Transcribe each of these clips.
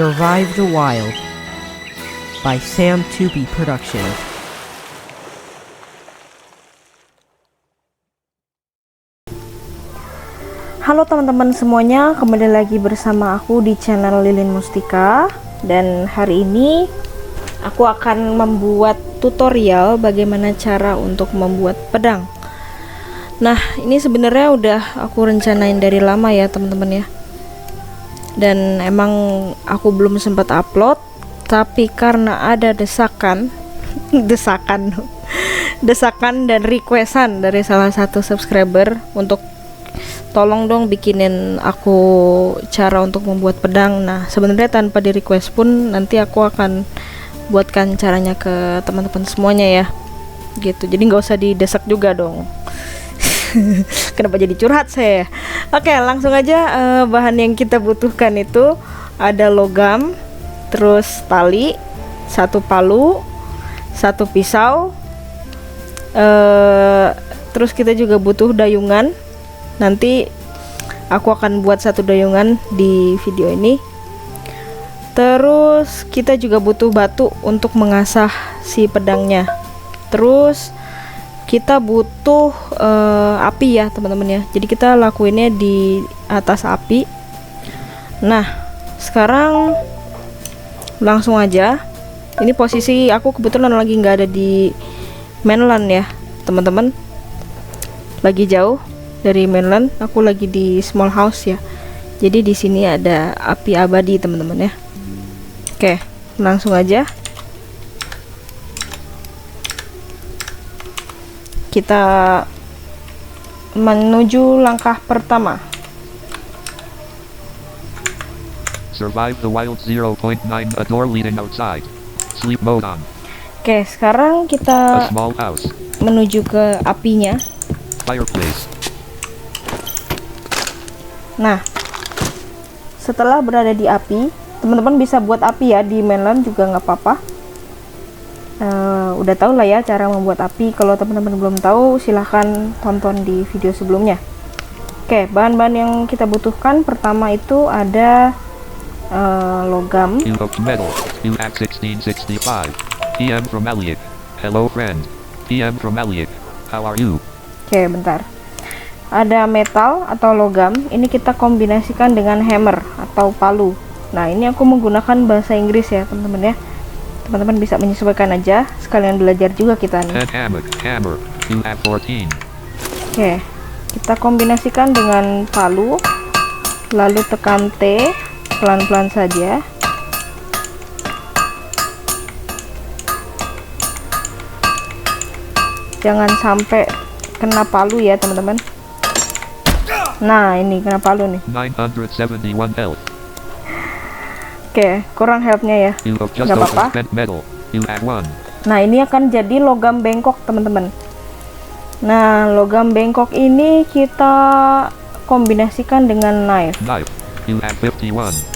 Survive the Wild by Sam Tubi Production. Halo teman-teman semuanya, kembali lagi bersama aku di channel Lilin Mustika. Dan hari ini aku akan membuat tutorial bagaimana cara untuk membuat pedang. Nah, ini sebenarnya udah aku rencanain dari lama ya teman-teman ya. Dan emang aku belum sempat upload, tapi karena ada desakan desakan dan requestan dari salah satu subscriber untuk tolong dong bikinin aku cara untuk membuat pedang. Nah, sebenarnya tanpa di request pun nanti aku akan buatkan caranya ke teman-teman semuanya ya, gitu. Jadi nggak usah didesak juga dong. Kenapa jadi curhat saya? Oke, langsung aja. Bahan yang kita butuhkan itu ada logam, terus tali, satu palu, satu pisau, terus kita juga butuh dayungan. Nanti aku akan buat satu dayungan di video ini. Terus kita juga butuh batu untuk mengasah si pedangnya. Terus kita butuh api ya teman-teman ya. Jadi kita lakuinnya di atas api. Nah, sekarang langsung aja. Ini posisi aku kebetulan lagi nggak ada di mainland ya teman-teman. Lagi jauh dari mainland, aku lagi di small house ya. Jadi di sini ada api abadi teman-teman ya. Oke, langsung aja kita menuju langkah pertama. Survive the Wild 0.9, a door leading outside. Sleep mode on. Oke, sekarang A kita small house. menuju ke apinya. Fireplace. Nah, setelah berada di api, teman-teman bisa buat api ya di mainland juga nggak apa-apa. Udah tau lah ya cara membuat api. Kalau teman-teman belum tahu, silahkan tonton di video sebelumnya. Oke, bahan-bahan yang kita butuhkan pertama itu ada logam. Cube of metal. UAC 1665. PM from Elliot. Hello friend. PM from Elliot. How are you? Oke, bentar. Ada metal atau logam. Ini kita kombinasikan dengan hammer atau palu. Nah, ini aku menggunakan bahasa Inggris ya teman-teman ya. Teman-teman bisa menyesuaikan aja, sekalian belajar juga kita nih. Hammer. UAC 14. Oke, kita kombinasikan dengan palu, lalu tekan T pelan-pelan saja. Jangan sampai kena palu ya teman-teman. Nah, ini kena palu nih. 971 health. Oke, kurang healthnya ya. You have just Nggak opened apa-apa. spent metal. UAC 1. Nah, ini akan jadi logam bengkok teman-teman. Nah, logam bengkok ini kita kombinasikan dengan knife. Knife. UAC 51.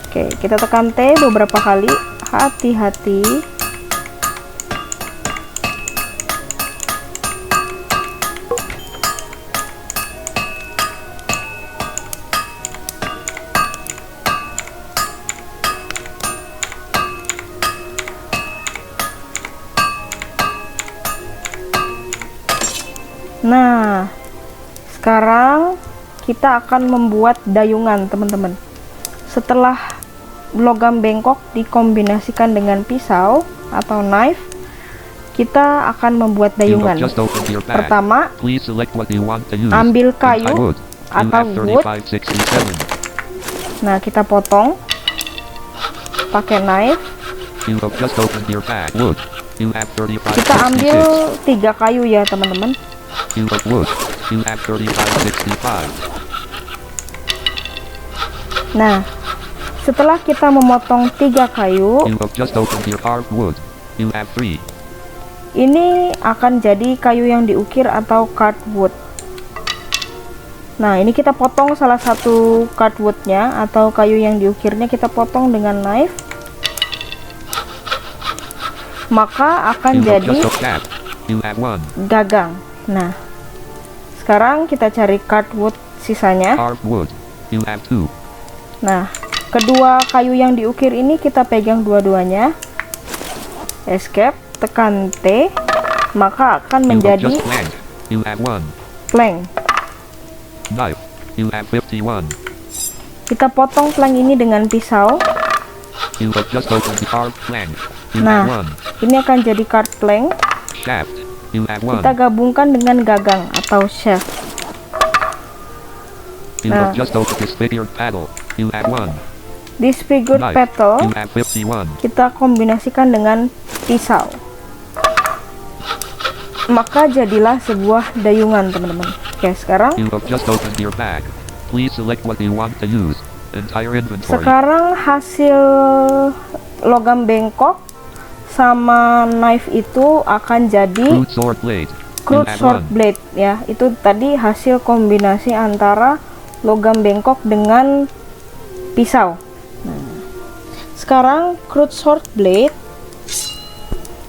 Oke, kita tekan T beberapa kali. Hati-hati. Nah, sekarang kita akan membuat dayungan teman-teman. Setelah logam bengkok dikombinasikan dengan pisau atau knife, kita akan membuat You have dayungan. just opened your bag. Pertama, Please select what you want to use. ambil kayu Wood. atau UAC wood. 3567. Nah, kita potong pakai knife. You have just opened your bag. Wood. UAC Kita ambil 3566. 3 kayu ya teman-teman. You have wood. UAC 3565. Nah, setelah kita memotong 3 kayu, You have just opened your carved wood. UAC 3. ini akan jadi kayu yang diukir atau carved wood. Nah, ini kita potong salah satu carved woodnya atau kayu yang diukirnya, kita potong dengan knife. Maka akan You have jadi just opened cap. UAC 1. gagang. Nah, sekarang kita cari carved wood sisanya. Carved wood. UAC 2. Nah, kedua kayu yang diukir ini kita pegang dua-duanya, escape, tekan T, maka akan You have menjadi just flanked. You have 1. plank. Knife. You have 51. Kita potong plank ini dengan pisau. You have just opened the carved plank. You Nah, have 1. ini akan jadi card plank. Shaft. You have 1. Kita gabungkan dengan gagang atau shaft. You Nah. have just opened this figured paddle. You have 1. Disfigured Knife. petal You have 51. kita kombinasikan dengan pisau. Maka jadilah sebuah dayungan, teman-teman. Oke, sekarang You have just opened your bag. Please select what you want to use. Entire inventory. sekarang hasil logam bengkok sama knife itu akan jadi Crude sword blade. You crude have sword 1. blade ya. Itu tadi hasil kombinasi antara logam bengkok dengan pisau. Nah, sekarang crude sword blade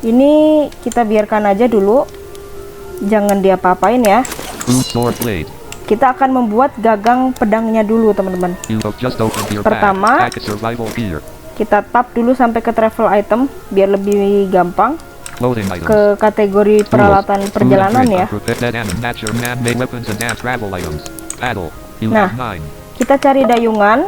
ini kita biarkan aja dulu, jangan diapa-apain ya. Crude sword blade. Kita akan membuat gagang pedangnya dulu, teman-teman. You have just opened your Pertama, bag. Pack a survival gear. Kita tap dulu sampai ke travel item biar lebih gampang Clothing items. ke kategori peralatan Tools. perjalanan Food and ya. drink. Unprepared and natural man-made weapons and travel items. Paddle. You Nah. have 9. Kita cari dayungan,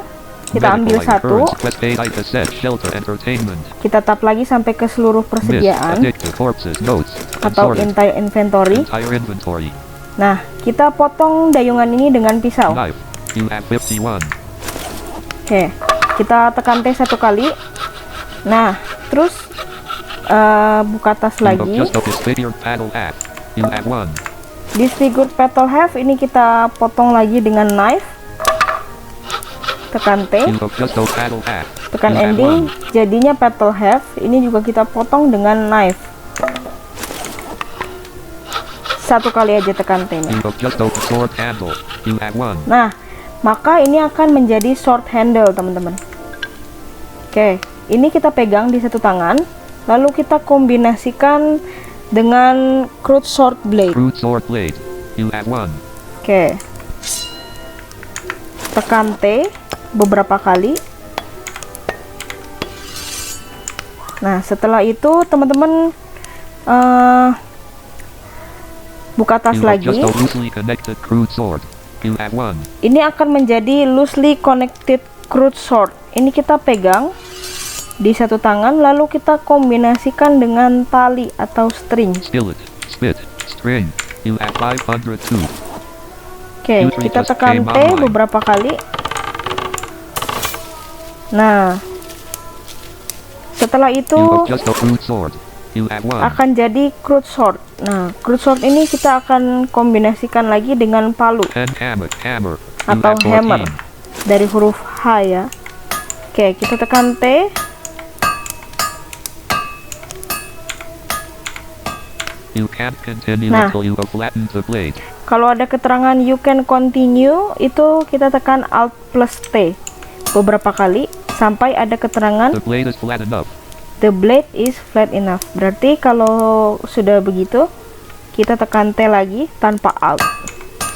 kita ambil Medical satu, items, quest aid, cassette, shelter, entertainment. kita tap lagi sampai ke seluruh Mist, persediaan addictive, corpses, notes, atau unsorted. entire inventory. Entire inventory. Nah, kita potong dayungan ini dengan pisau. Knife. You have 51. Oke, kita tekan T satu kali. Nah, terus buka tas You have lagi. just opened figured paddle axe. You have 1. Disfigured petal half ini kita potong lagi dengan knife. Tekan T, You have just opened paddle axe. tekan You have ending, 1. jadinya petal half. Ini juga kita potong dengan knife. Satu kali aja tekan T-nya. You have just opened sword handle. You have 1. Nah, maka ini akan menjadi sword handle, teman-teman. Oke, ini kita pegang di satu tangan, lalu kita kombinasikan dengan crude sword blade. Crude sword blade. You have 1. Oke, tekan T beberapa kali. Nah, setelah itu teman-teman buka tas You have lagi. just a loosely connected crude sword. You have 1. Ini akan menjadi loosely connected crude sword. Ini kita pegang di satu tangan, lalu kita kombinasikan dengan tali atau string. Skillet. Spit. String. You have 502. Oke, kita tekan T beberapa kali. Nah, setelah itu You have just a crude sword. You have 1. akan jadi crude sword. Nah, crude sword ini kita akan kombinasikan lagi dengan palu Pen hammer. Hammer. You atau have 14. hammer dari huruf H ya. Oke, kita tekan T. You can't continue Nah. until you have flattened the blade. Kalau ada keterangan you can continue, itu kita tekan Alt plus T beberapa kali sampai ada keterangan The blade is flat enough. the blade is flat enough. Berarti kalau sudah begitu, kita tekan T lagi tanpa Alt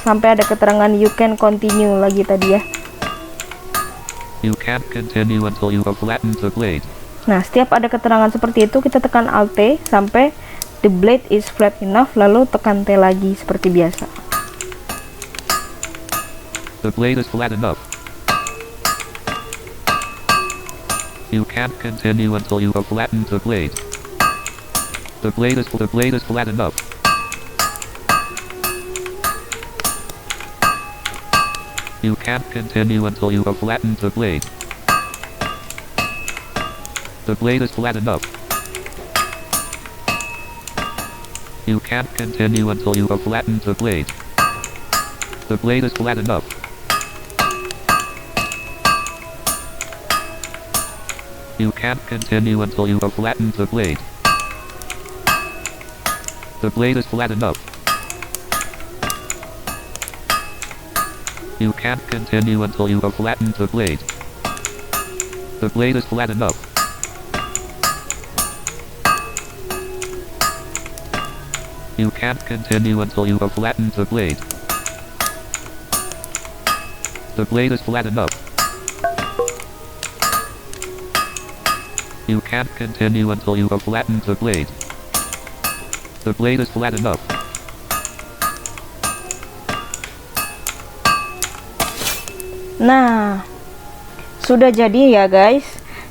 sampai ada keterangan you can continue lagi tadi ya. You can't continue until you have flattened the blade. Nah, setiap ada keterangan seperti itu, kita tekan Alt T sampai the blade is flat enough, lalu tekan T lagi seperti biasa. The blade is flat enough. You can't continue until you have flattened the blade. The blade is flat enough. You can't continue until you have flattened the blade. The blade is flat enough. You can't continue until you have flattened the blade. The blade is flat enough. You can't continue until you have flattened the blade. The blade is flat enough. You can't continue until you have flattened the blade. The blade is flat enough. You can't continue until you have flattened the blade. The blade is flat enough. You can't continue until you have flattened the blade. The blade is flat enough. Nah, sudah jadi ya guys.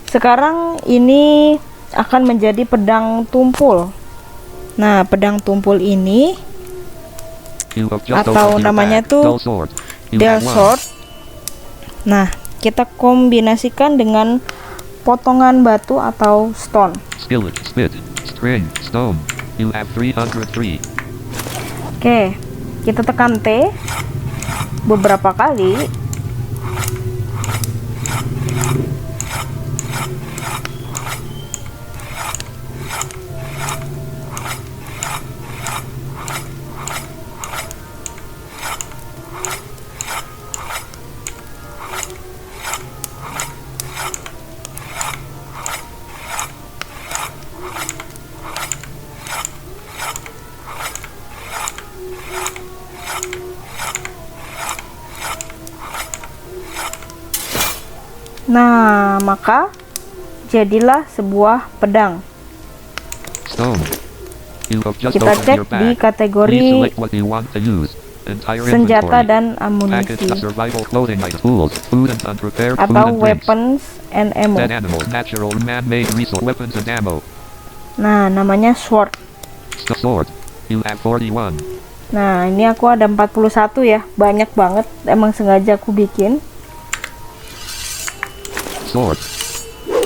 Sekarang ini akan menjadi pedang tumpul. Nah, pedang tumpul ini You have just atau opened your namanya bag. tuh Dull sword. You Dull have one. sword. Nah, kita kombinasikan dengan potongan batu atau stone. Skillet, spit, string, stone. You have 303. Oke, kita tekan T beberapa kali. Nah, maka jadilah sebuah pedang. Stone. You have just Kita opened cek your di bag. kategori Please select what you want to use. Entire senjata inventory. dan Package amunisi survival clothing items, tools, food and unprepared food atau and drinks. weapons and ammo. Dead animals, natural, man-made resource, weapons and ammo. Nah, namanya sword. Sword. You have 41. Nah, ini aku ada 41 ya. Banyak banget. Emang sengaja aku bikin. Sword.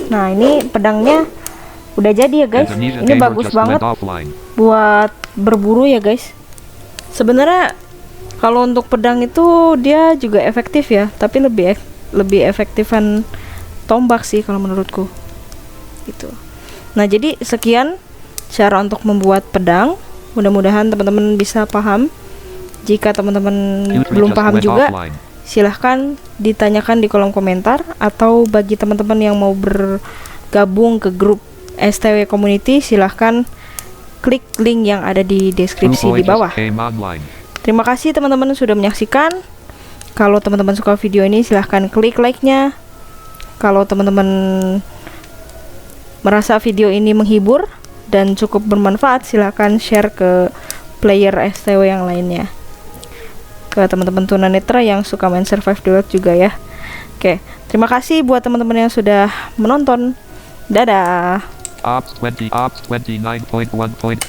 Nah, ini pedangnya udah jadi ya guys. Indonesian Ini gamer bagus just banget went offline. buat berburu ya guys. Sebenarnya kalau untuk pedang itu dia juga efektif ya, tapi lebih efektifan tombak sih kalau menurutku. Gitu. Nah, jadi sekian cara untuk membuat pedang. Mudah-mudahan teman-teman bisa paham. Jika teman-teman Q3 belum just paham went juga, offline. silahkan ditanyakan di kolom komentar, atau bagi teman-teman yang mau bergabung ke grup STW Community, silahkan klik link yang ada di deskripsi di Blue Boy bawah. just came online. Terima kasih teman-teman sudah menyaksikan. Kalau teman-teman suka video ini, silahkan klik like-nya. Kalau teman-teman merasa video ini menghibur dan cukup bermanfaat, silahkan share ke player STW yang lainnya, ke teman-teman tunanetra yang suka main Survive the World juga ya. Oke, terima kasih buat teman-teman yang sudah menonton. Dadah. Ops 29.1.